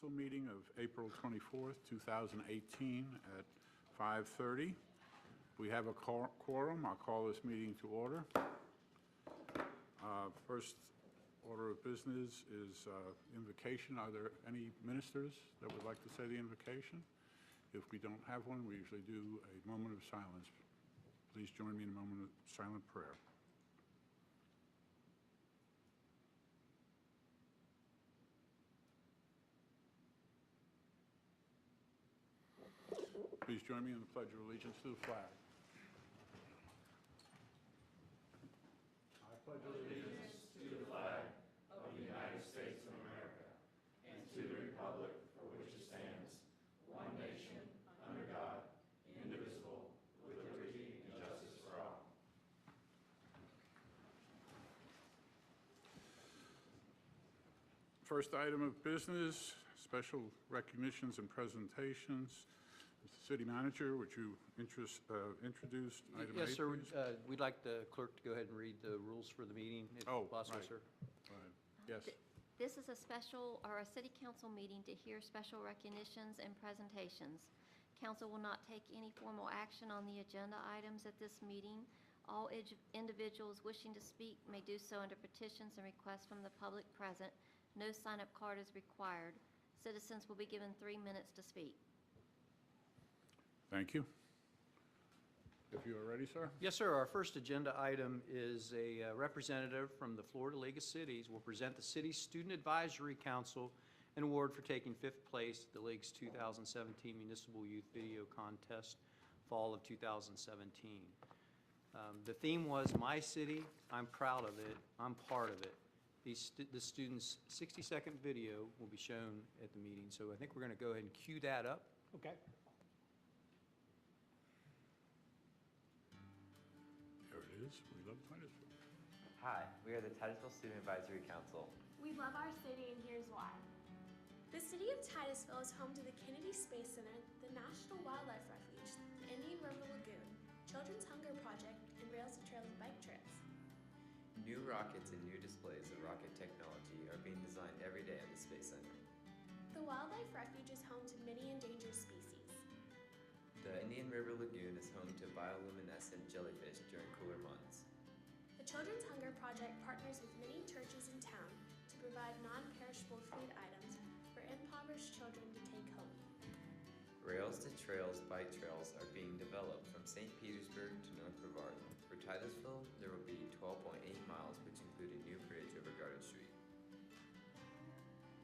Council meeting of April 24th, 2018 at 5:30. We have a quorum. I'll call this meeting to order. First order of business is invocation. Are there any ministers that would like to say the invocation? If we don't have one, we usually do a moment of silence. Please join me in a moment of silent prayer. Please join me in the Pledge of Allegiance to the flag. I pledge allegiance to the flag of the United States of America and to the republic for which it stands, one nation, under God, indivisible, with liberty and justice for all. First item of business, special recognitions and presentations. Mr. City Manager, would you introduce item Yes, A, sir. please? We'd like the clerk to go ahead and read the rules for the meeting, if possible, right. sir. Go ahead. Yes. This is a special, or a city council meeting to hear special recognitions and presentations. Council will not take any formal action on the agenda items at this meeting. All individuals wishing to speak may do so under petitions and requests from the public present. No sign-up card is required. Citizens will be given 3 minutes to speak. Thank you. If you are ready, sir. Yes, sir. Our first agenda item is a representative from the Florida League of Cities will present the city's Student Advisory Council an award for taking 5th place at the League's 2017 Municipal Youth Video Contest, fall of 2017. The theme was My City, I'm Proud of It, I'm Part of It. The students' 60-second video will be shown at the meeting, so I think we're going to go ahead and cue that up. Okay. There it is. We love Titusville. Hi, we are the Titusville Student Advisory Council. We love our city, and here's why. The city of Titusville is home to the Kennedy Space Center, the National Wildlife Refuge, the Indian River Lagoon, Children's Hunger Project, and Rails to Trails bike trails. New rockets and new displays of rocket technology are being designed every day at the Space Center. The Wildlife Refuge is home to many endangered species. The Indian River Lagoon is home to bioluminescent jellyfish during cooler months. The Children's Hunger Project partners with many churches in town to provide non-perishable food items for impoverished children to take home. Rails to Trails bike trails are being developed from St. Petersburg to North Brevard. For Titusville, there will be 12.8 miles, which include a new bridge over Garden Street.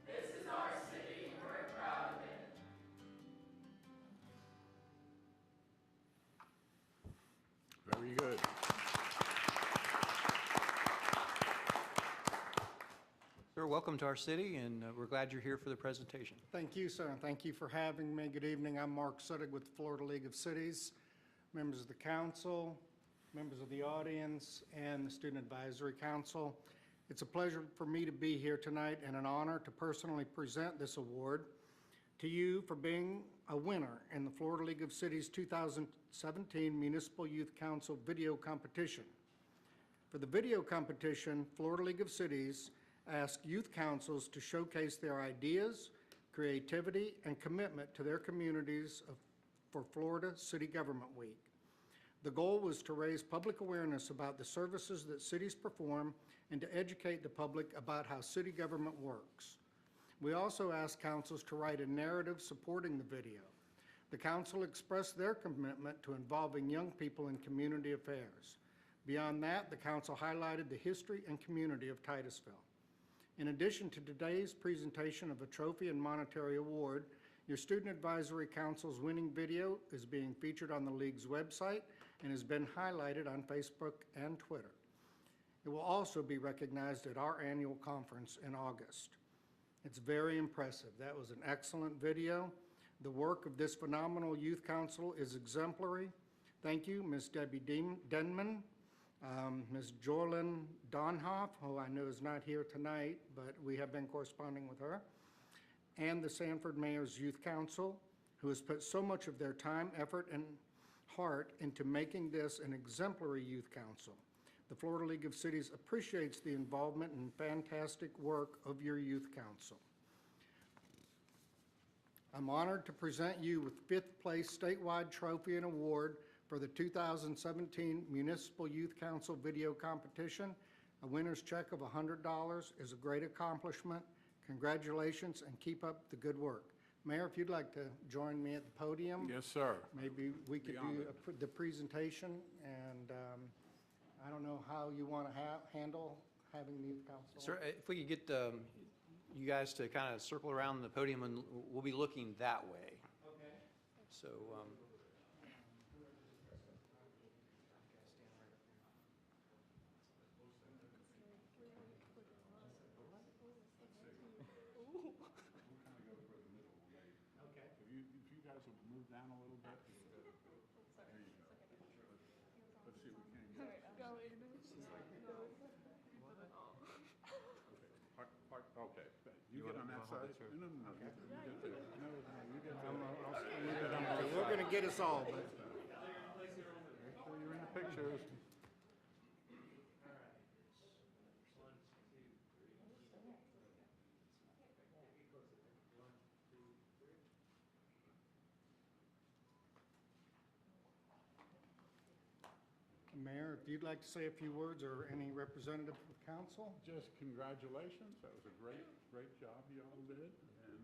This is our city, and we're proud of it. Very good. Sir, welcome to our city, and we're glad you're here for the presentation. Thank you, sir, and thank you for having me. Good evening. I'm Mark Suttig with the Florida League of Cities, members of the council, members of the audience, and the Student Advisory Council. It's a pleasure for me to be here tonight and an honor to personally present this award to you for being a winner in the Florida League of Cities 2017 Municipal Youth Council Video Competition. For the video competition, Florida League of Cities asked youth councils to showcase their ideas, creativity, and commitment to their communities for Florida City Government Week. The goal was to raise public awareness about the services that cities perform and to educate the public about how city government works. We also asked councils to write a narrative supporting the video. The council expressed their commitment to involving young people in community affairs. Beyond that, the council highlighted the history and community of Titusville. In addition to today's presentation of a trophy and monetary award, your Student Advisory Council's winning video is being featured on the League's website and has been highlighted on Facebook and Twitter. It will also be recognized at our annual conference in August. It's very impressive. That was an excellent video. The work of this phenomenal youth council is exemplary. Thank you, Ms. Debbie Denman, Ms. Jorlyn Donhoff, who I know is not here tonight, but we have been corresponding with her, and the Sanford Mayor's Youth Council, who has put so much of their time, effort, and heart into making this an exemplary youth council. The Florida League of Cities appreciates the involvement and fantastic work of your youth council. I'm honored to present you with fifth place statewide trophy and award for the 2017 Municipal Youth Council Video Competition. A winner's check of $100 is a great accomplishment. Congratulations and keep up the good work. Mayor, if you'd like to join me at the podium. Yes, sir. Maybe we could Beyond do it. the presentation, and I don't know how you want to handle having the youth council. Sir, if we could get you guys to kind of circle around the podium, and we'll be looking that way. Okay. So, Okay. If you guys will move down a little bit. There you go. Let's see if we can get. Okay, you get on that side. No, you get there. No, you get there. We're going to get us all, but. So you're in the pictures. Mayor, if you'd like to say a few words, or any representative of council? Just congratulations. That was a great job you all did, and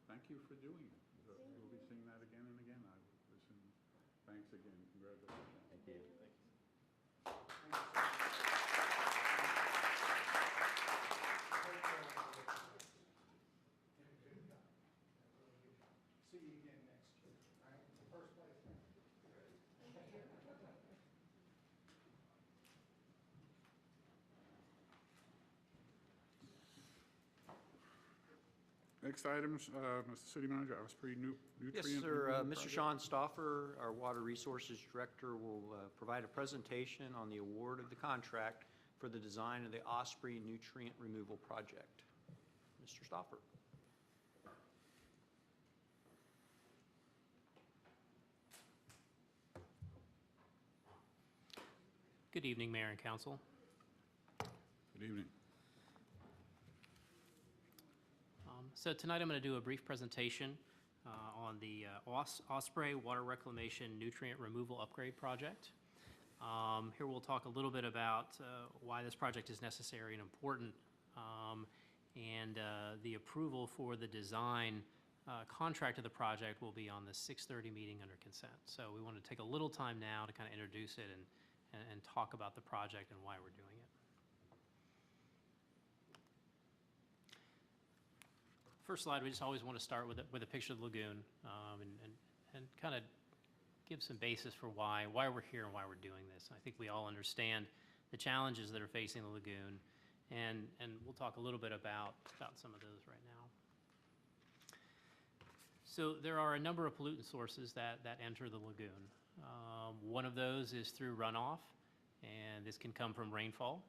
thank you for doing it. We'll be seeing that again and again, I would assume. Thanks again. Congratulations. Thank you. See you again next year, all right? First place. Next items, Mr. City Manager, Osprey nutrient. yes, sir. removal Mr. project. Sean Stauffer, our Water Resources Director, will provide a presentation on the award of the contract for the design of the Osprey Nutrient Removal Project. Mr. Stauffer. Good evening, Mayor and Council. Good evening. So tonight I'm going to do a brief presentation on the Osprey Water Reclamation Nutrient Removal Upgrade Project. Here we'll talk a little bit about why this project is necessary and important, and the approval for the design contract of the project will be on the 6:30 meeting under consent. So we want to take a little time now to kind of introduce it and talk about the project and why we're doing it. First slide, we just always want to start with a picture of the lagoon and kind of give some basis for why we're here and why we're doing this. I think we all understand the challenges that are facing the lagoon, and we'll talk a little bit about some of those right now. So there are a number of pollutant sources that enter the lagoon. One of those is through runoff, and this can come from rainfall,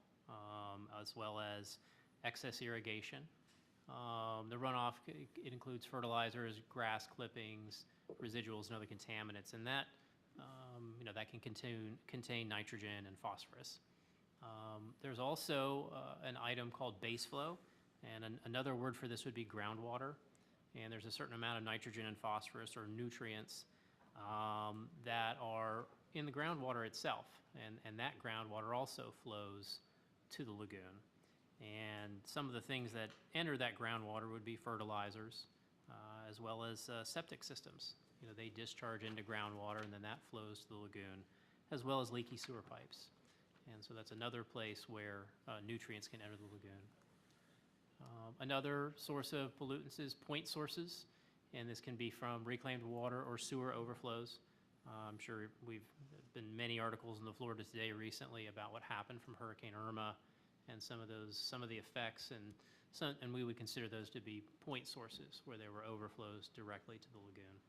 as well as excess irrigation. The runoff, it includes fertilizers, grass clippings, residuals, and other contaminants, and that, that can contain nitrogen and phosphorus. There's also an item called base flow, and another word for this would be groundwater. And there's a certain amount of nitrogen and phosphorus or nutrients that are in the groundwater itself, and that groundwater also flows to the lagoon. And some of the things that enter that groundwater would be fertilizers, as well as septic systems. They discharge into groundwater, and then that flows to the lagoon, as well as leaky sewer pipes. And so that's another place where nutrients can enter the lagoon. Another source of pollutants is point sources, and this can be from reclaimed water or sewer overflows. I'm sure we've been many articles in the Florida Today recently about what happened from Hurricane Irma and some of the effects, and we would consider those to be point sources where there were overflows directly to the lagoon.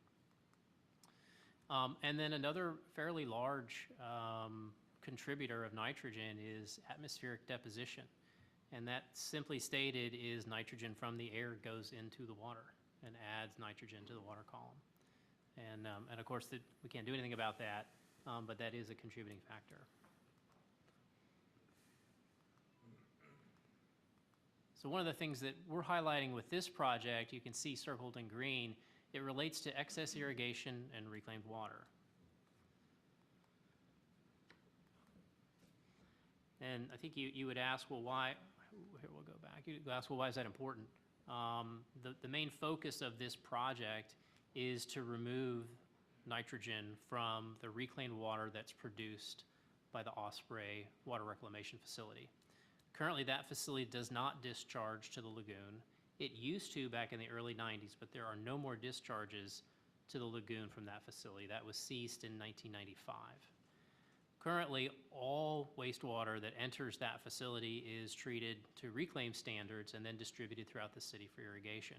And then another fairly large contributor of nitrogen is atmospheric deposition. And that, simply stated, is nitrogen from the air goes into the water and adds nitrogen to the water column. And of course, we can't do anything about that, but that is a contributing factor. So one of the things that we're highlighting with this project, you can see circled in green, It relates to excess irrigation and reclaimed water. And I think you would ask, well, why, here we'll go back, you ask, well, why is that important? The main focus of this project is to remove nitrogen from the reclaimed water that's produced by the Osprey Water Reclamation Facility. Currently, that facility does not discharge to the lagoon. It used to back in the early 90s, but there are no more discharges to the lagoon from that facility. That was ceased in 1995. Currently, all wastewater that enters that facility is treated to reclaim standards and then distributed throughout the city for irrigation.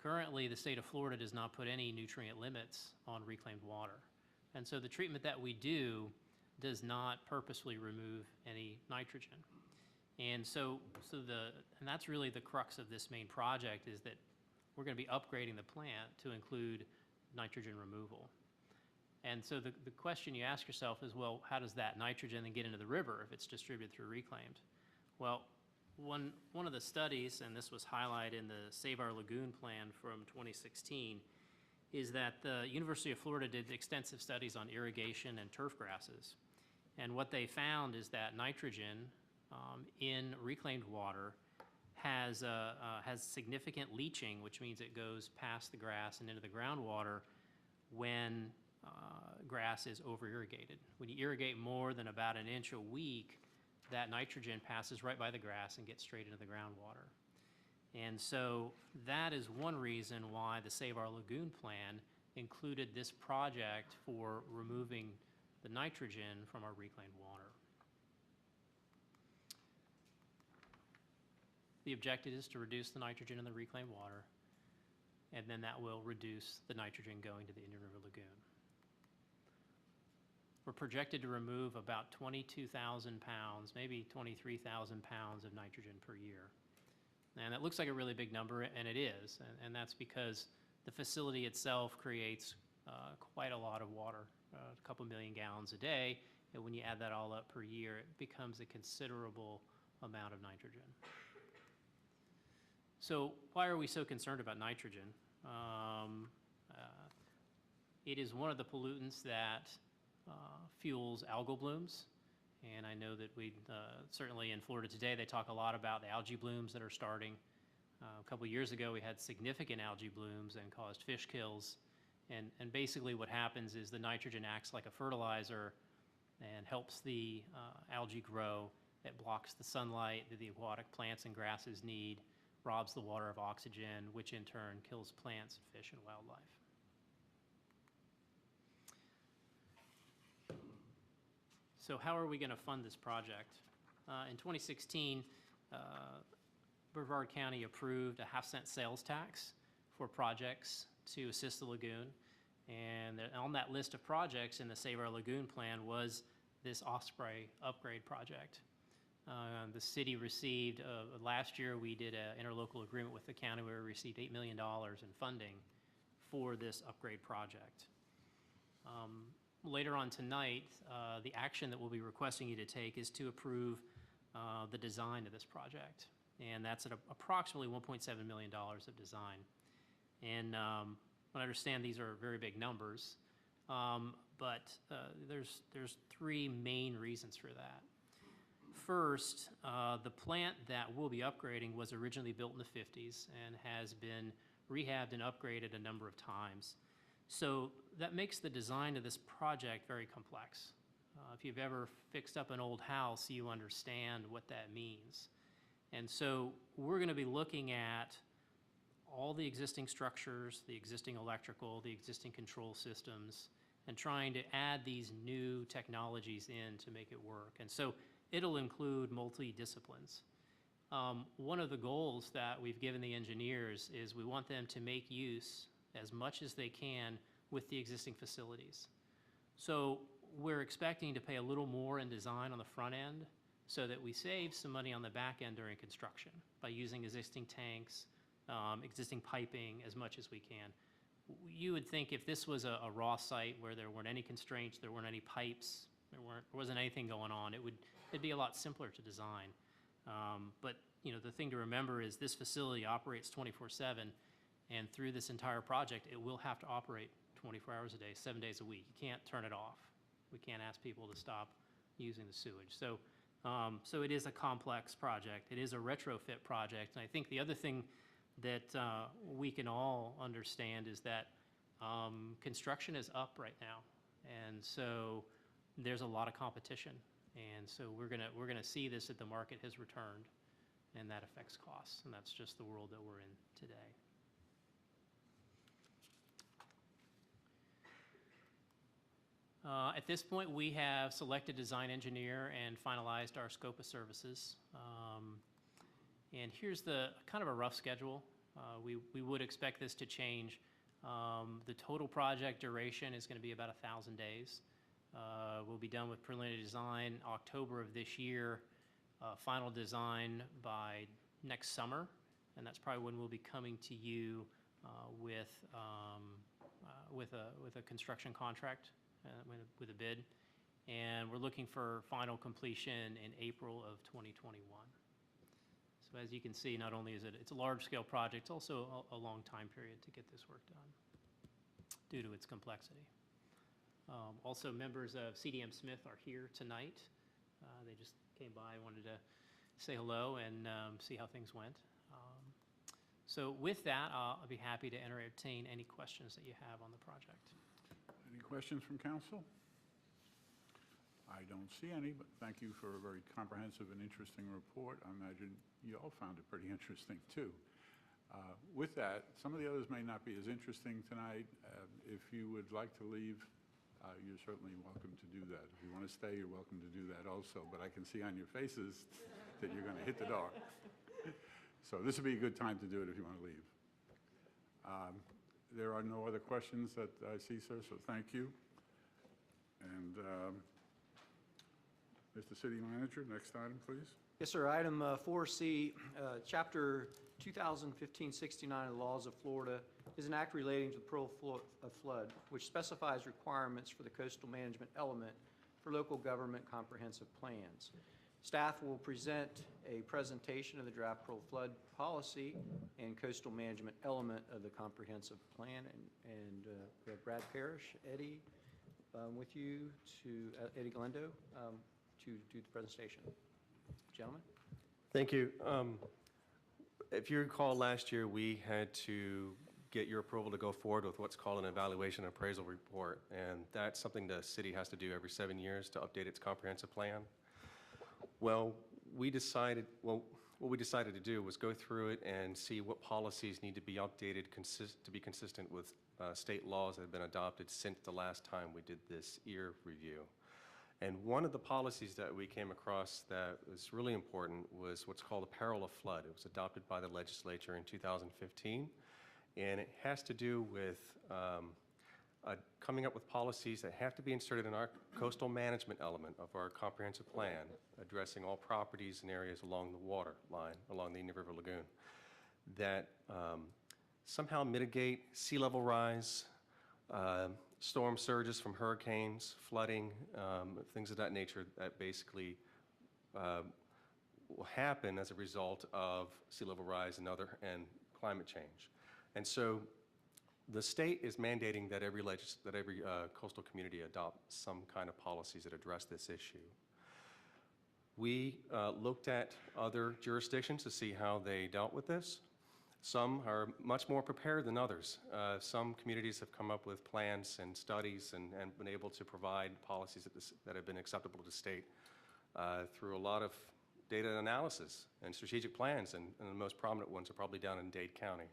Currently, the state of Florida does not put any nutrient limits on reclaimed water. And so the treatment that we do does not purposely remove any nitrogen. And and that's really the crux of this main project, is that we're going to be upgrading the plant to include nitrogen removal. And so the question you ask yourself is, well, how does that nitrogen then get into the river if it's distributed through reclaimed? Well, one of the studies, and this was highlighted in the Save Our Lagoon plan from 2016, is that the University of Florida did extensive studies on irrigation and turf grasses. And what they found is that nitrogen in reclaimed water has significant leaching, which means it goes past the grass and into the groundwater when grass is over-irrigated. When you irrigate more than about an inch a week, that nitrogen passes right by the grass and gets straight into the groundwater. And so that is one reason why the Save Our Lagoon plan included this project for removing the nitrogen from our reclaimed water. The objective is to reduce the nitrogen in the reclaimed water, and then that will reduce the nitrogen going to the Indian River Lagoon. We're projected to remove about 22,000 pounds, maybe 23,000 pounds of nitrogen per year. And that looks like a really big number, and it is, and that's because the facility itself creates quite a lot of water, a couple million gallons a day, and when you add that all up per year, it becomes a considerable amount of nitrogen. So why are we so concerned about nitrogen? It is one of the pollutants that fuels algal blooms, and I know that we certainly in Florida today they talk a lot about the algae blooms that are starting. A couple years ago we had significant algae blooms and caused fish kills, and basically what happens is the nitrogen acts like a fertilizer and helps the algae grow. It blocks the sunlight that the aquatic plants and grasses need, robs the water of oxygen, which in turn kills plants, fish, and wildlife. So how are we going to fund this project? In 2016, Brevard County approved a half-cent sales tax for projects to assist the lagoon. And on that list of projects in the Save Our Lagoon plan was this Osprey upgrade project. The city received, last year we did an interlocal agreement with the county where we received $8 million in funding for this upgrade project. Later on tonight, the action that we'll be requesting you to take is to approve the design of this project. And that's at approximately $1.7 million of design. And I understand these are very big numbers, but there's three main reasons for that. First, the plant that we'll be upgrading was originally built in the 50s and has been rehabbed and upgraded a number of times. So that makes the design of this project very complex. If you've ever fixed up an old house, you understand what that means. And so we're going to be looking at all the existing structures, the existing electrical, the existing control systems, and trying to add these new technologies in to make it work. And so it'll include multi-disciplines. One of the goals that we've given the engineers is we want them to make use as much as they can with the existing facilities. So we're expecting to pay a little more in design on the front end so that we save some money on the back end during construction by using existing tanks, existing piping as much as we can. You would think if this was a raw site where there weren't any constraints, there weren't any pipes, there wasn't anything going on, it'd be a lot simpler to design. But you know, the thing to remember is this facility operates 24/7, And through this entire project, it will have to operate 24 hours a day, 7 days a week. You can't turn it off. We can't ask people to stop using the sewage. So, so it is a complex project. It is a retrofit project. And I think the other thing that we can all understand is that construction is up right now. And so there's a lot of competition. And so we're gonna see this that the market has returned, and that affects costs. And that's just the world that we're in today. At this point, we have selected design engineer and finalized our scope of services. And here's the kind of a rough schedule. We would expect this to change. The total project duration is going to be about 1,000 days. We'll be done with preliminary design October of this year, final design by next summer, and that's probably when we'll be coming to you with a construction contract. With a bid, and we're looking for final completion in April of 2021. So as you can see, not only is it's a large-scale project, it's also a long time period to get this work done due to its complexity. Also, members of CDM Smith are here tonight. They just came by, wanted to say hello and see how things went. So with that, I'll be happy to entertain any questions that you have on the project. Any questions from council? I don't see any, but thank you for a very comprehensive and interesting report. I imagine you all found it pretty interesting, too. With that, some of the others may not be as interesting tonight. If you would like to leave, you're certainly welcome to do that. If you want to stay, you're welcome to do that also, but I can see on your faces that you're going to hit the door. So this would be a good time to do it if you want to leave. There are no other questions that I see, sir, so thank you. And Mr. City Manager, next item, please. Yes, sir. Item 4C, Chapter 2015-69 of the Laws of Florida is an act relating to the Pearl Flood, which specifies requirements for the coastal management element for local government comprehensive plans. Staff will present a presentation of the draft Pearl Flood policy and coastal management element of the comprehensive plan. And we have Brad Parrish, Eddie, with you, Eddie Glendo, to do the presentation. Gentlemen. Thank you. If you recall, last year we had to get your approval to go forward with what's called an evaluation appraisal report, and that's something the city has to do every 7 years to update its comprehensive plan. Well, what we decided to do was go through it and see what policies need to be updated to be consistent with state laws that have been adopted since the last time we did this year review. And one of the policies that we came across that was really important was what's called a peril of flood. It was adopted by the legislature in 2015, and it has to do with coming up with policies that have to be inserted in our coastal management element of our comprehensive plan, addressing all properties and areas along the water line, along the Indian River Lagoon, that somehow mitigate sea level rise, storm surges from hurricanes, flooding, things of that nature that basically will happen as a result of sea level rise and climate change. And so the state is mandating that every coastal community adopt some kind of policies that address this issue. We looked at other jurisdictions to see how they dealt with this. Some are much more prepared than others. Some communities have come up with plans and studies and been able to provide policies that have been acceptable to the state through a lot of data analysis and strategic plans, and the most prominent ones are probably down in Dade County.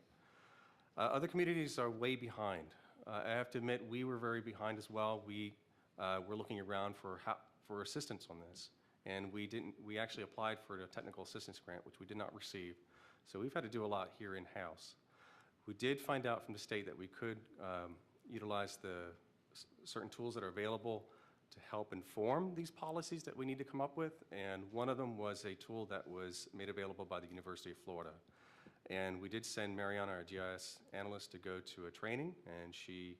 Other communities are way behind. I have to admit, we were very behind as well. We were looking around for assistance on this, and we actually applied for a technical assistance grant, which we did not receive. So we've had to do a lot here in-house. We did find out from the state that we could utilize the certain tools that are available to help inform these policies that we need to come up with, and one of them was a tool that was made available by the University of Florida. And we did send Mariana, our GIS analyst, to go to a training, and she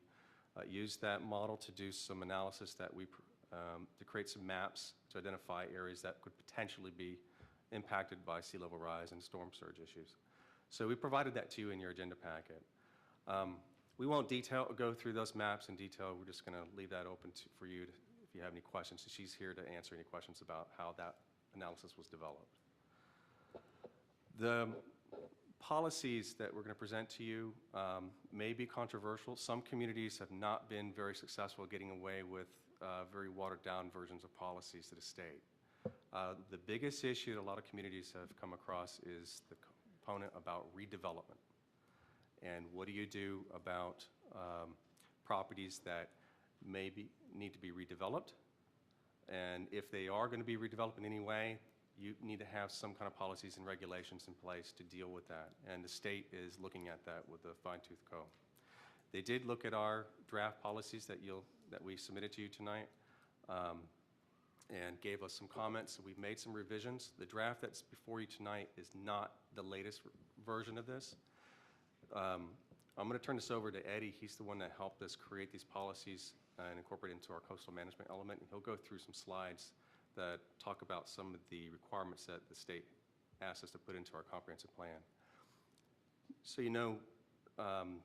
used that model to do some analysis to create some maps to identify areas that could potentially be impacted by sea level rise and storm surge issues. So we provided that to you in your agenda packet. We won't go through those maps in detail. We're just going to leave that open for you if you have any questions. She's here to answer any questions about how that analysis was developed. The policies that we're going to present to you may be controversial. Some communities have not been very successful getting away with very watered-down versions of policies to the state. The biggest issue that a lot of communities have come across is the component about redevelopment. And what do you do about properties that maybe need to be redeveloped? And if they are going to be redeveloped in any way, you need to have some kind of policies and regulations in place to deal with that. And the state is looking at that with a fine-tooth comb. They did look at our draft policies that we submitted to you tonight and gave us some comments. So we've made some revisions. The draft that's before you tonight is not the latest version of this. I'm going to turn this over to Eddie. He's the one that helped us create these policies and incorporate into our coastal management element. And he'll go through some slides that talk about some of the requirements that the state asked us to put into our comprehensive plan. So you know,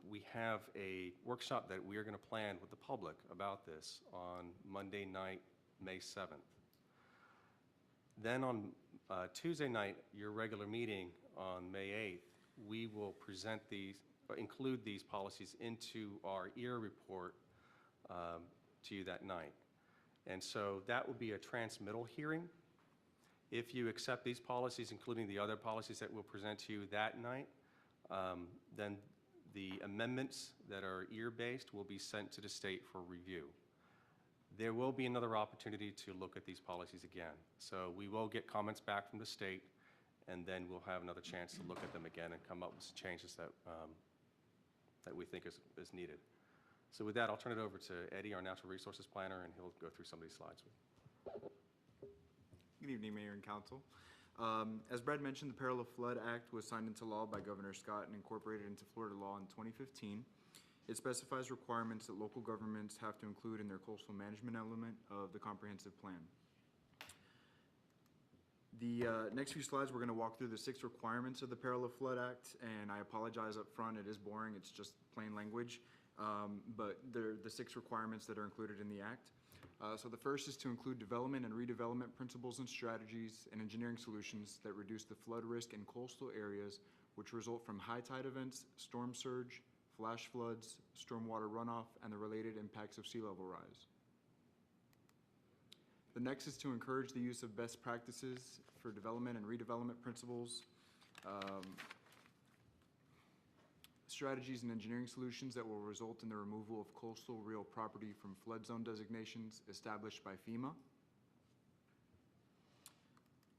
we have a workshop that we are going to plan with the public about this on Monday night, May 7th. Then on Tuesday night, your regular meeting on May 8th, we will present these, include these policies into our EAR report to you that night. And so that will be a transmittal hearing. If you accept these policies, including the other policies that we'll present to you that night, then the amendments that are EAR-based will be sent to the state for review. There will be another opportunity to look at these policies again. So we will get comments back from the state, and then we'll have another chance to look at them again and come up with some changes that, that we think is needed. So with that, I'll turn it over to Eddie, our Natural Resources Planner, and he'll go through some of these slides. Good evening, Mayor and Council. As Brad mentioned, the Parallel Flood Act was signed into law by Governor Scott and incorporated into Florida law in 2015. It specifies requirements that local governments have to include in their coastal management element of the comprehensive plan. The next few slides, we're going to walk through the 6 requirements of the Parallel Flood Act, and I apologize up front, it is boring, it's just plain language, but they're the 6 requirements that are included in the Act. So the first is to include development and redevelopment principles and strategies and engineering solutions that reduce the flood risk in coastal areas which result from high tide events, storm surge, flash floods, stormwater runoff, and the related impacts of sea level rise. The next is to encourage the use of best practices for development and redevelopment principles, strategies and engineering solutions that will result in the removal of coastal real property from flood zone designations established by FEMA.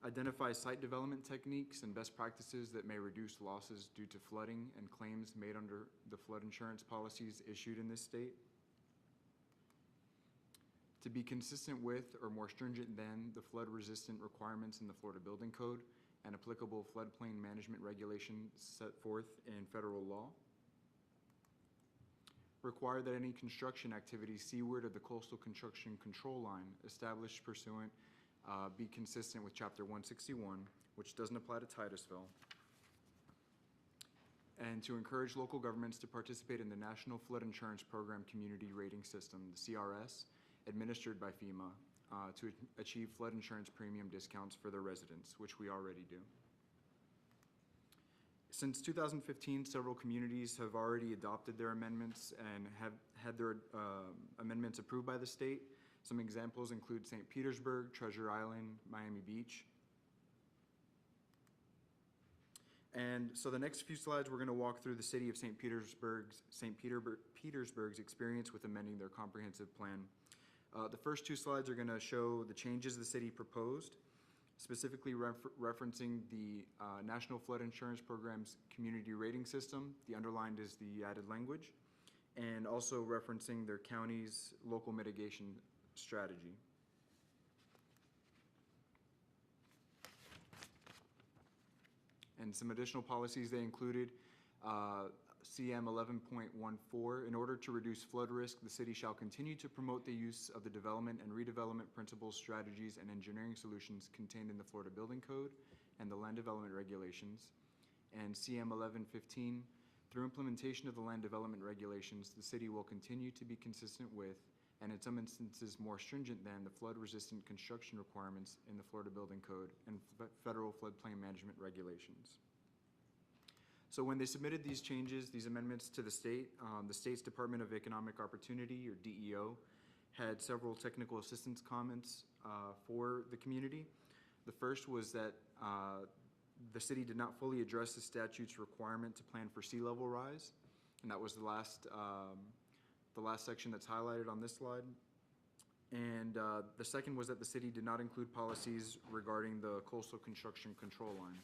Identify site development techniques and best practices that may reduce losses due to flooding and claims made under the flood insurance policies issued in this state. To be consistent with or more stringent than the flood-resistant requirements in the Florida Building Code and applicable floodplain management regulations set forth in federal law. Require that any construction activity seaward of the coastal construction control line established pursuant be consistent with Chapter 161, which doesn't apply to Titusville. And to encourage local governments to participate in the National Flood Insurance Program Community Rating System, the CRS, administered by FEMA, to achieve flood insurance premium discounts for their residents, which we already do. Since 2015, several communities have already adopted their amendments and have had their amendments approved by the state. Some examples include St. Petersburg, Treasure Island, Miami Beach. And so the next few slides, we're going to walk through the city of St. Petersburg's experience with amending their comprehensive plan. The first 2 slides are going to show the changes the city proposed, specifically referencing the National Flood Insurance Program's community rating system. The underlined is the added language, and also referencing their county's local mitigation strategy. And some additional policies they included, CM 11.14, in order to reduce flood risk, the city shall continue to promote the use of the development and redevelopment principles, strategies, and engineering solutions contained in the Florida Building Code and the land development regulations. And CM 11.15, Through implementation of the land development regulations, the city will continue to be consistent with, and in some instances more stringent than, the flood-resistant construction requirements in the Florida Building Code and federal floodplain management regulations. So when they submitted these changes, these amendments to the state's Department of Economic Opportunity, or DEO, had several technical assistance comments for the community. The first was that the city did not fully address the statute's requirement to plan for sea level rise, and that was the last section that's highlighted on this slide. And the second was that the city did not include policies regarding the coastal construction control line.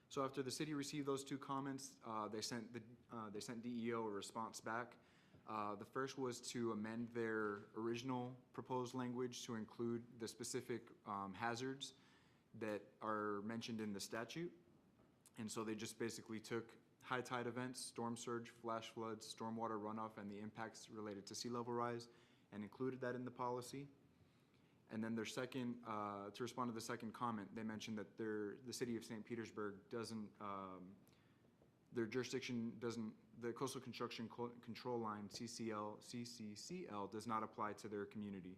So after the city received those two comments, they sent DEO a response back. The first was to amend their original proposed language to include the specific hazards that are mentioned in the statute. And so they just basically took high tide events, storm surge, flash floods, stormwater runoff, and the impacts related to sea level rise, and included that in the policy. And then their second, to respond to the second comment, they mentioned that the city of St. Petersburg doesn't, their jurisdiction doesn't, the coastal construction control line, CCCL, does not apply to their community.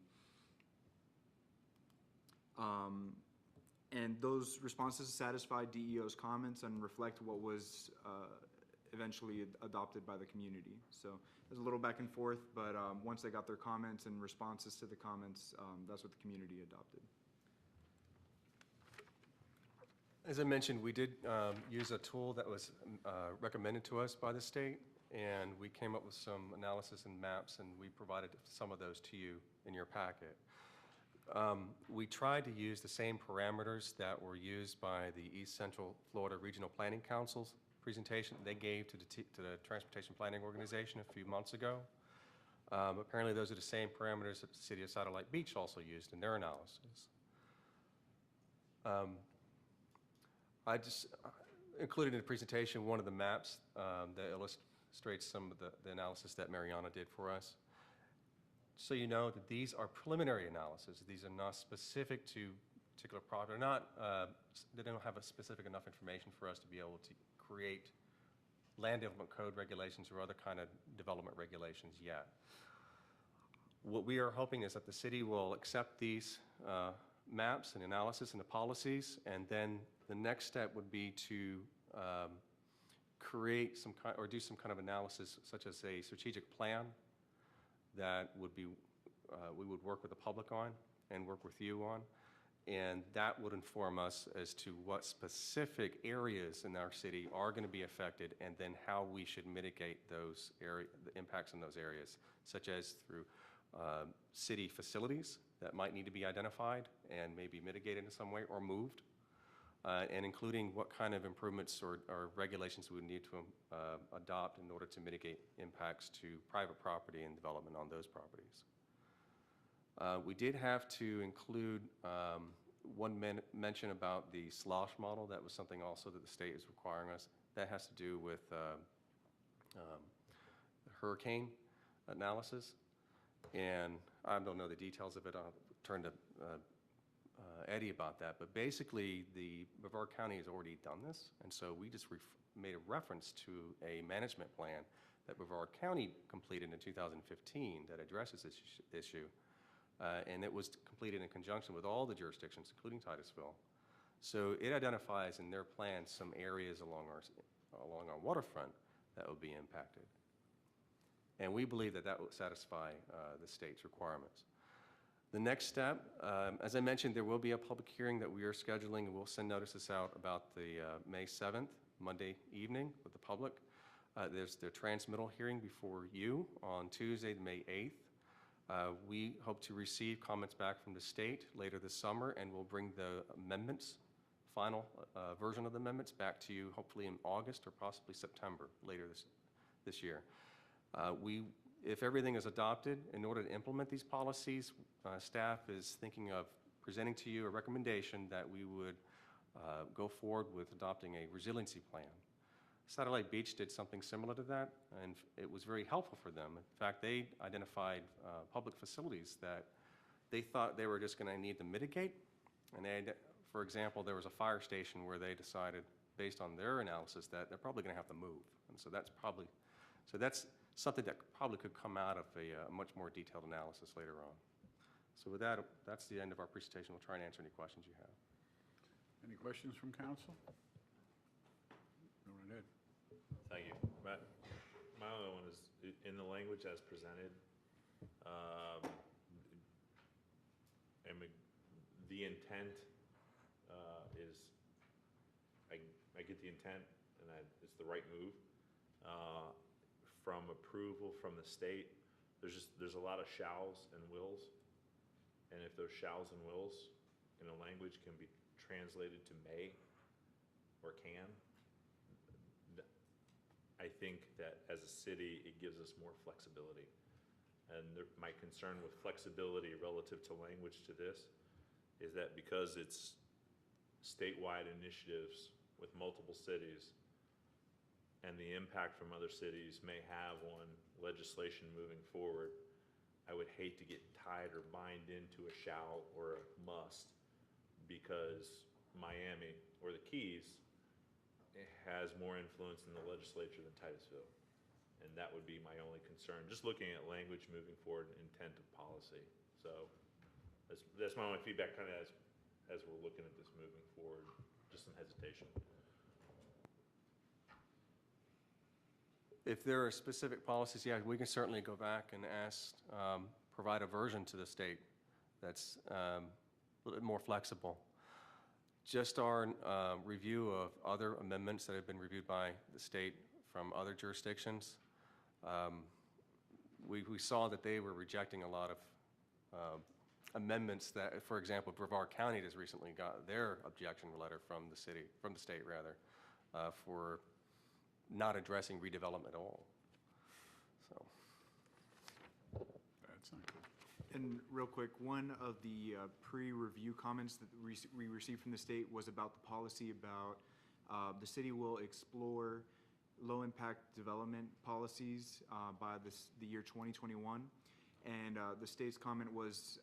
And those responses satisfied DEO's comments and reflect what was eventually adopted by the community. So there's a little back and forth, but once they got their comments and responses to the comments, that's what the community adopted. As I mentioned, we did use a tool that was recommended to us by the state, and we came up with some analysis and maps, and we provided some of those to you in your packet. We tried to use the same parameters that were used by the East Central Florida Regional Planning Council's presentation they gave to the Transportation Planning Organization a few months ago. Apparently those are the same parameters that the city of Satellite Beach also used in their analysis. I just included in the presentation one of the maps that illustrates some of the analysis that Mariana did for us. So you know that these are preliminary analysis. These are not specific to particular project. They don't have a specific enough information for us to be able to create land development code regulations or other kind of development regulations yet. What we are hoping is that the city will accept these maps and analysis and the policies, and then the next step would be to create some kind or do some kind of analysis, such as a strategic plan that would be we would work with the public on and work with you on, and that would inform us as to what specific areas in our city are going to be affected, and then how we should mitigate those the impacts in those areas, such as through city facilities that might need to be identified and maybe mitigated in some way or moved, and including what kind of improvements or regulations we would need to adopt in order to mitigate impacts to private property and development on those properties. We did have to include one mention about the slosh model. That was something also that the state is requiring us. That has to do with hurricane analysis, and I don't know the details of it. I'll turn to Eddie about that, but basically the Brevard County has already done this, and so we just made a reference to a management plan that Brevard County completed in 2015 that addresses this issue, and it was completed in conjunction with all the jurisdictions, including Titusville. So it identifies in their plan some areas along our waterfront that will be impacted, and we believe that that will satisfy the state's requirements. The next step, as I mentioned, there will be a public hearing that we are scheduling, and we'll send notices out about the May 7th, Monday evening, with the public. There's the transmittal hearing before you on Tuesday, May 8th. We hope to receive comments back from the state later this summer, and we'll bring the amendments, final version of the amendments, back to you hopefully in August or possibly September later this year. If everything is adopted, in order to implement these policies, staff is thinking of presenting to you a recommendation that we would go forward with adopting a resiliency plan. Satellite Beach did something similar to that, and it was very helpful for them. In fact, they identified public facilities that they thought they were just going to need to mitigate. And for example, there was a fire station where they decided, based on their analysis that they're probably going to have to move. And so that's something that probably could come out of a much more detailed analysis later on. So with that, that's the end of our presentation. We'll try and answer any questions you have. Any questions from council? Go right ahead. Thank you. My only one is, in the language as presented, the intent is, I get the intent, and it's the right move. From approval from the state, there's a lot of shalls and wills, and if those shalls and wills in a language can be translated to may or can, I think that as a city, it gives us more flexibility. And my concern with flexibility relative to language to this is that because it's statewide initiatives with multiple cities, and the impact from other cities may have on legislation moving forward, I would hate to get tied or bind into a shall or a must because Miami or the Keys has more influence in the legislature than Titusville. And that would be my only concern, just looking at language moving forward and intent of policy. So that's my only feedback kind of as we're looking at this moving forward, just some hesitation. If there are specific policies, yeah, we can certainly go back and ask, provide a version to the state that's a little bit more flexible. Just our review of other amendments that have been reviewed by the state from other jurisdictions, we saw that they were rejecting a lot of amendments that, for example, Brevard County has recently got their objection letter from the state rather, for not addressing redevelopment at all. So That's not good. And real quick, one of the pre-review comments that we received from the state was about the policy about the city will explore low-impact development policies by the year 2021. And the state's comment was,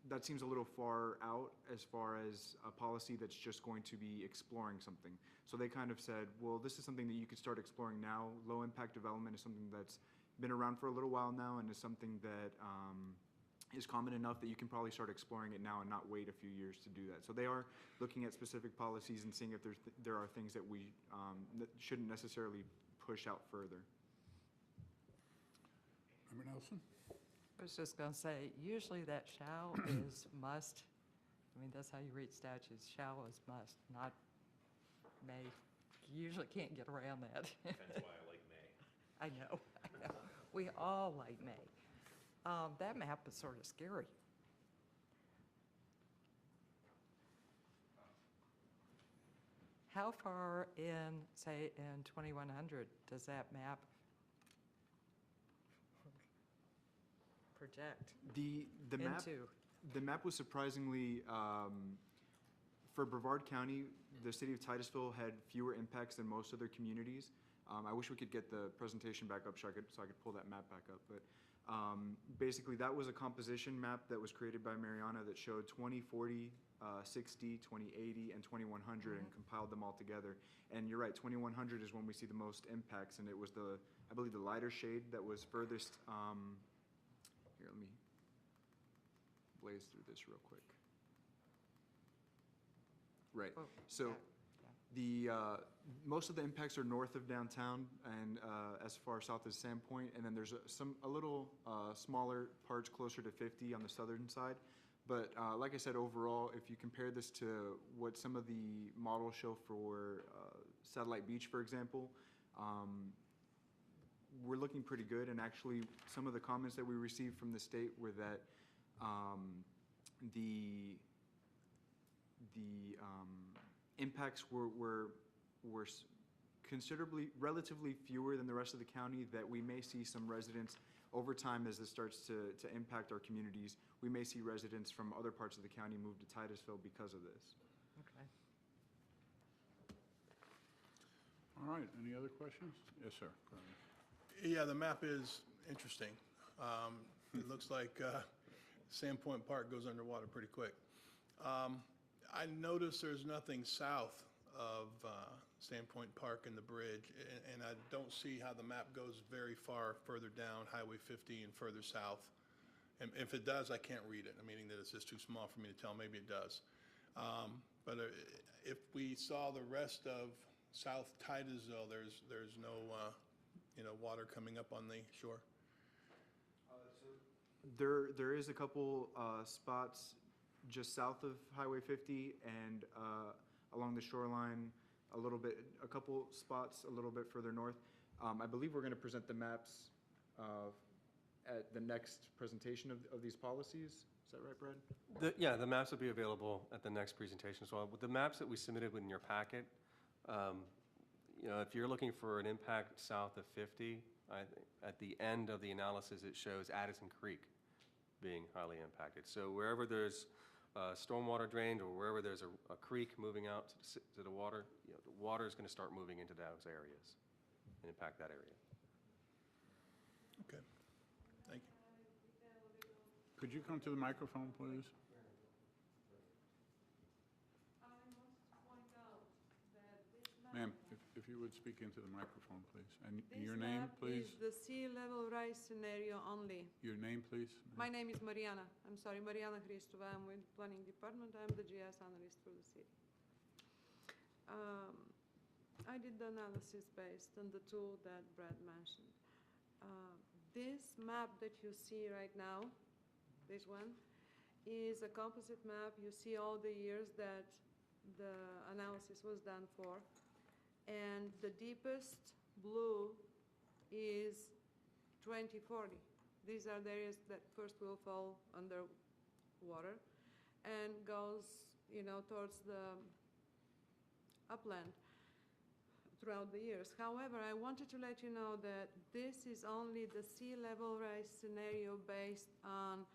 that seems a little far out as far as a policy that's just going to be exploring something. So they kind of said, well, this is something that you could start exploring now. Low-impact development is something that's been around for a little while now and is something that is common enough that you can probably start exploring it now and not wait a few years to do that. So they are looking at specific policies and seeing if there are things that we that shouldn't necessarily push out further. Member Nelson? I was just going to say, usually that shall is must. I mean, that's how you read statutes. Shall is must, not may. You usually can't get around that. That's why I like may. I know. We all like may. That map is sort of scary. How far in, say, in 2100 does that map project into? The map was surprisingly, for Brevard County, the city of Titusville had fewer impacts than most other communities. I wish we could get the presentation back up so I could pull that map back up. But basically, that was a composition map that was created by Mariana that showed 2040, 60, 2080, and 2100 and compiled them all together. And you're right, 2100 is when we see the most impacts, and it was I believe the lighter shade that was furthest. Here, let me blaze through this real quick. Right. Oh, So the most of the impacts are north of downtown and as far south as Sandpoint, and then there's a little smaller parts closer to 50 on the southern side. But like I said, overall, if you compare this to what some of the models show for Satellite Beach, for example, we're looking pretty good. And actually, some of the comments that we received from the state were that the impacts were relatively fewer than the rest of the county, that we may see some residents over time as this starts to impact our communities. We may see residents from other parts of the county move to Titusville because of this. Okay. All right, any other questions? Yes, sir. Go ahead. Yeah, the map is interesting. It looks like Sandpoint Park goes underwater pretty quick. I noticed there's nothing south of Sandpoint Park and the bridge, and I don't see how the map goes very far further down Highway 50 and further south. And if it does, I can't read it, meaning that it's just too small for me to tell. Maybe it does. But if we saw the rest of South Titusville, there's no, water coming up on the shore. There is a couple spots just south of Highway 50 and along the shoreline a couple spots a little bit further north. I believe we're going to present the maps at the next presentation of these policies. Is that right, Brad? Yeah, the maps will be available at the next presentation as well. With the maps that we submitted in your packet, if you're looking for an impact south of 50, at the end of the analysis, it shows Addison Creek being highly impacted. So wherever there's stormwater drained or wherever there's a creek moving out to the water, the water is going to start moving into those areas and impact that area. Okay, thank you. Could you come to the microphone, please? Ma'am, if you would speak into the microphone, please. And your name, please? This map is the sea level rise scenario only. Your name, please? My name is Mariana. I'm sorry, Mariana Hristova. I'm with Planning Department. I'm the GS analyst for the city. I did the analysis based on the tool that Brad mentioned. This map that you see right now, this one, is a composite map. You see all the years that the analysis was done for. And the deepest blue is 2040. These are the areas that first will fall under water and goes, towards the upland throughout the years. However, I wanted to let you know that this is only the sea level rise scenario based on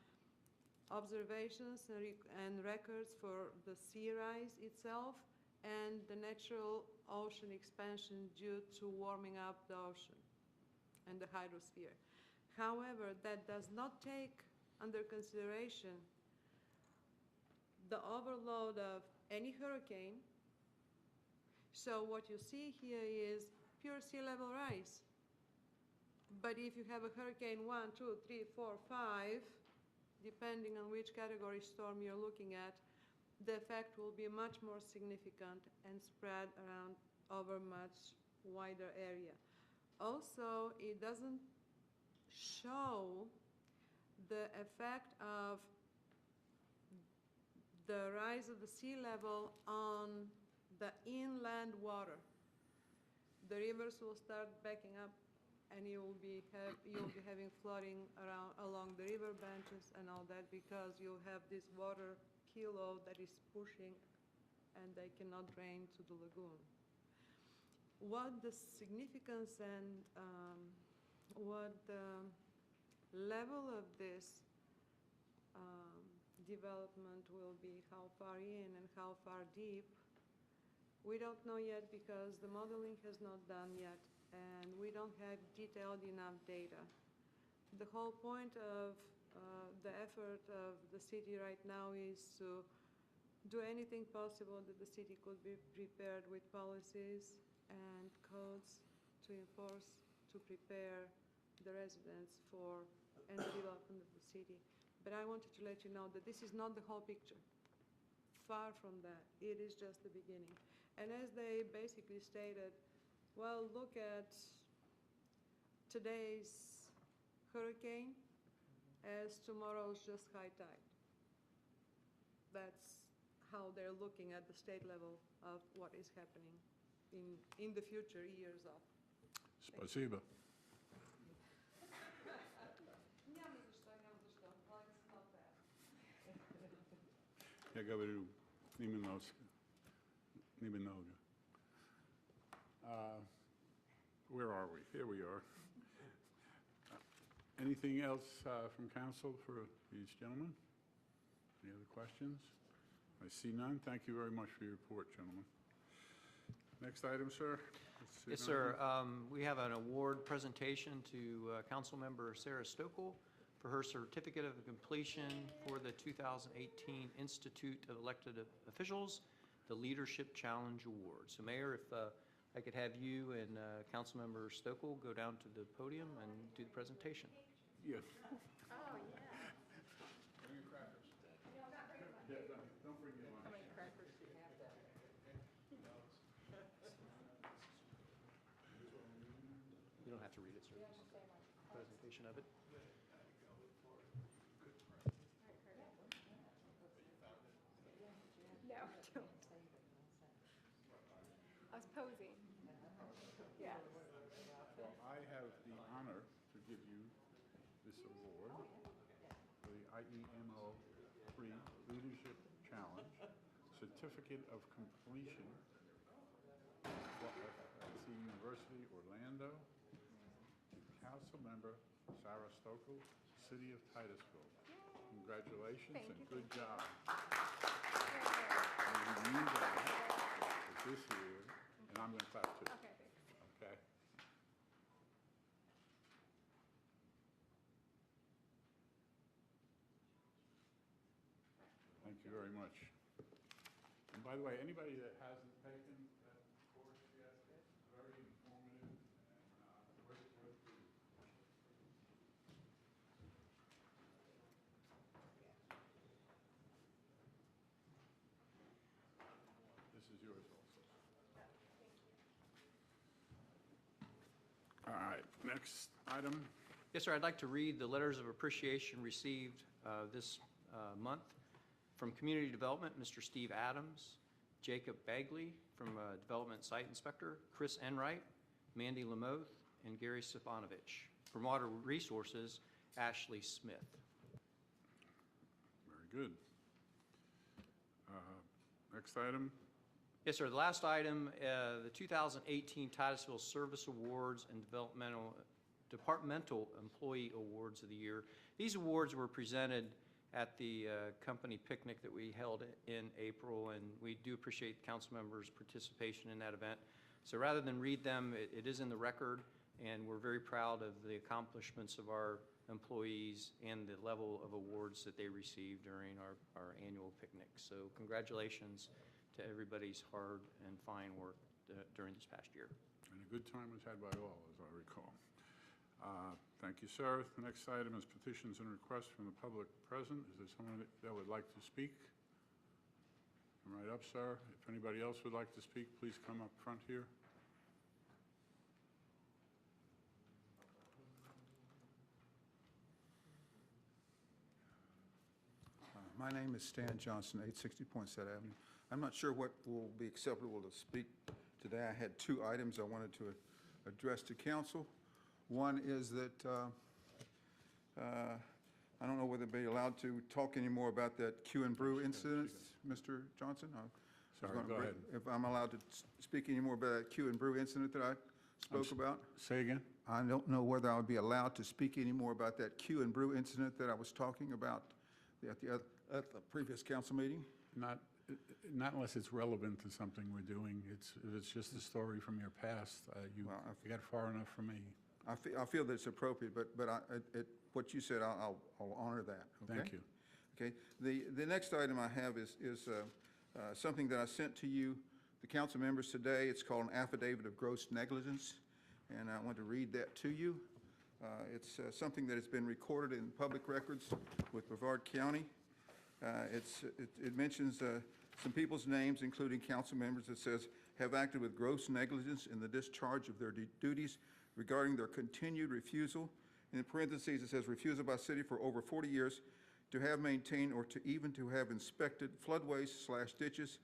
observations and records for the sea rise itself and the natural ocean expansion due to warming up the ocean and the hydrosphere. However, that does not take under consideration the overload of any hurricane. So what you see here is pure sea level rise. But if you have a hurricane 1, 2, 3, 4, 5, depending on which category storm you're looking at, the effect will be much more significant and spread around over much wider area. Also, it doesn't show the effect of the rise of the sea level on the inland water. The rivers will start backing up and you'll be having flooding along the river benches and all that because you'll have this water kilo that is pushing and they cannot drain to the lagoon. What the significance and what the level of this development will be, how far in and how far deep, we don't know yet because the modeling has not done yet and we don't have detailed enough data. The whole point of the effort of the city right now is to do anything possible that the city could be prepared with policies and codes to enforce, to prepare the residents for and the development of the city. But I wanted to let you know that this is not the whole picture. Far from that. It is just the beginning. And as they basically stated, well, look at today's hurricane as tomorrow's just high tide. That's how they're looking at the state level of what is happening in the future years of. Спасибо. Я говорю немножко. Where are we? Here we are. Anything else from council for these gentlemen? Any other questions? I see none. Thank you very much for your report, gentlemen. Next item, sir. Yes, sir. We have an award presentation to Councilmember Sarah Stokel for her certificate of completion for the 2018 Institute of Elected Officials, the Leadership Challenge Award. So Mayor, if I could have you and Councilmember Stokel go down to the podium and do the presentation. Yes. Oh, yeah. Bring your crackers. Yeah, don't bring your lunch. How many crackers do you have there? You don't have to read it, sir. Presentation of it. No, don't. I was posing. Yes. Well, I have the honor to give you this award for the IEMO Free Leadership Challenge, Certificate of Completion at the University Orlando, to Council Member Sarah Stokel, City of Titusville. Congratulations Thank and you, good thank you. job. And you got it this year, and I'm going to clap too. Okay, thanks. Okay? Thank you very much. And by the way, anybody that hasn't taken that course yet, it's very informative and worth doing. This is yours also. All right, next item. Yes, sir. I'd like to read the letters of appreciation received this month from Community Development, Mr. Steve Adams, Jacob Bagley from Development Site Inspector, Chris Enright, Mandy Lamoth, and Gary Stefanovich. From Water Resources, Ashley Smith. Very good. Next item. Yes, sir. The last item, the 2018 Titusville Service Awards and Departmental Employee Awards of the Year. These awards were presented at the company picnic that we held in April, and we do appreciate council members' participation in that event. So rather than read them, it is in the record, and we're very proud of the accomplishments of our employees and the level of awards that they received during our annual picnic. So congratulations to everybody's hard and fine work during this past year. And a good time was had by all, as I recall. Thank you, sir. The next item is petitions and requests from the public present. Is there someone that would like to speak? Come right up, sir. If anybody else would like to speak, please come up front here. My name is Stan Johnson, 860 Poinsett Avenue. I'm not sure what will be acceptable to speak today. I had two items I wanted to address to council. One is that I don't know whether they'll be allowed to talk anymore about that Q and Brew incident, Mr. Johnson. Sorry, go ahead. If I'm allowed to speak anymore about that Q and Brew incident that I spoke about. Say again? I don't know whether I would be allowed to speak anymore about that Q and Brew incident that I was talking about at the previous council meeting. Not unless it's relevant to something we're doing. If it's just a story from your past, you got far enough from me. I feel that it's appropriate, but what you said, I'll honor that. Okay? Thank you. Okay. The next item I have is something that I sent to you, the council members today. It's called an affidavit of gross negligence, and I want to read that to you. It's something that has been recorded in public records with Brevard County. It mentions some people's names, including council members. It says, have acted with gross negligence in the discharge of their duties regarding their continued refusal. And in parentheses, it says refusal by city for over 40 years to have maintained or to even to have inspected floodways/ditches,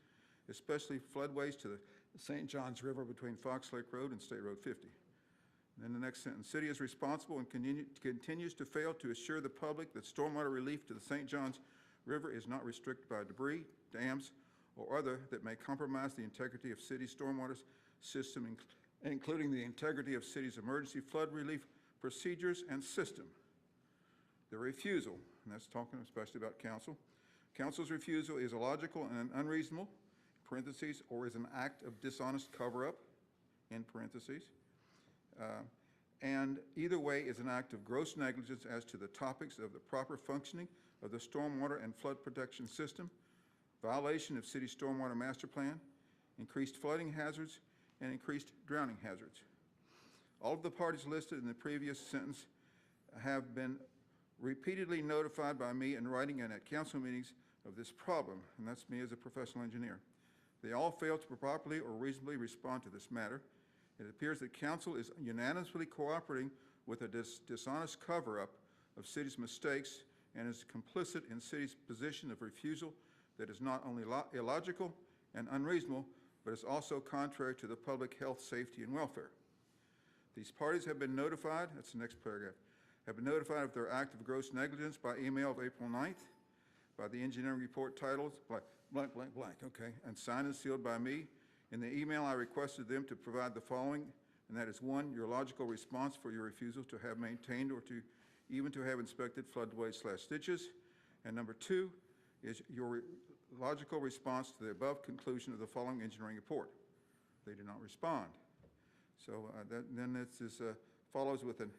especially floodways to the St. Johns River between Fox Lake Road and State Road 50. And then the next sentence, city is responsible and continues to fail to assure the public that stormwater relief to the St. Johns River is not restricted by debris, dams, or other that may compromise the integrity of city stormwater system, including the integrity of city's emergency flood relief procedures and system. The refusal, and that's talking especially about council, council's refusal is illogical and unreasonable, parentheses, or is an act of dishonest cover-up, in parentheses, and either way is an act of gross negligence as to the topics of the proper functioning of the stormwater and flood protection system, violation of city stormwater master plan, increased flooding hazards, and increased drowning hazards. All of the parties listed in the previous sentence have been repeatedly notified by me in writing and at council meetings of this problem, and that's me as a professional engineer. They all failed to properly or reasonably respond to this matter. It appears that council is unanimously cooperating with a dishonest cover-up of city's mistakes and is complicit in city's position of refusal that is not only illogical and unreasonable, but is also contrary to the public health, safety, and welfare. These parties have been notified, that's the next paragraph, have been notified of their act of gross negligence by email of April 9th, by the engineering report titled blank, okay, and signed and sealed by me. In the email, I requested them to provide the following, and that is: 1, your logical response for your refusal to have maintained or to even to have inspected floodways/ditches, and number 2 is your logical response to the above conclusion of the following engineering report. They did not respond. So then it follows with it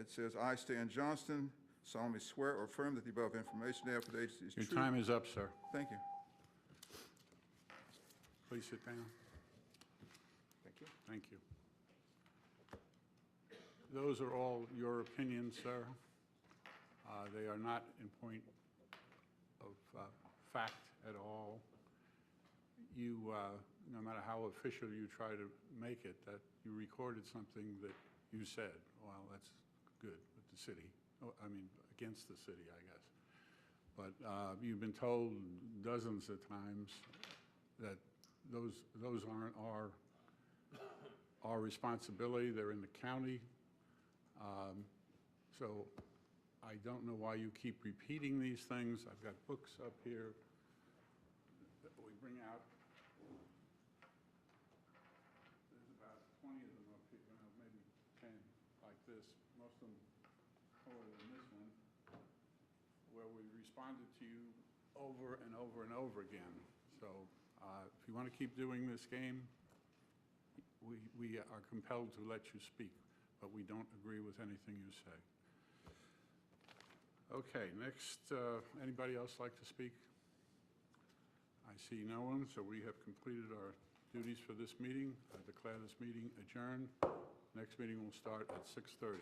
says, I, Stan Johnston, solemnly swear or affirm that the above information affidavit is true. Your time is up, sir. Thank you. Please sit down. Thank you. Thank you. Those are all your opinions, sir. They are not in point of fact at all. You, no matter how official you try to make it, that you recorded something that you said. Well, that's good with the city. Oh, I mean, against the city, I guess. But you've been told dozens of times that those aren't our responsibility. They're in the county. So I don't know why you keep repeating these things. I've got books up here that we bring out. There's about 20 of them up here, maybe 10 like this. Most of them older than this one, where we responded to you over and over and over again. So if you want to keep doing this game, we are compelled to let you speak, but we don't agree with anything you say. Okay, next, anybody else like to speak? I see no one, so we have completed our duties for this meeting. I declare this meeting adjourned. Next meeting will start at 6:30.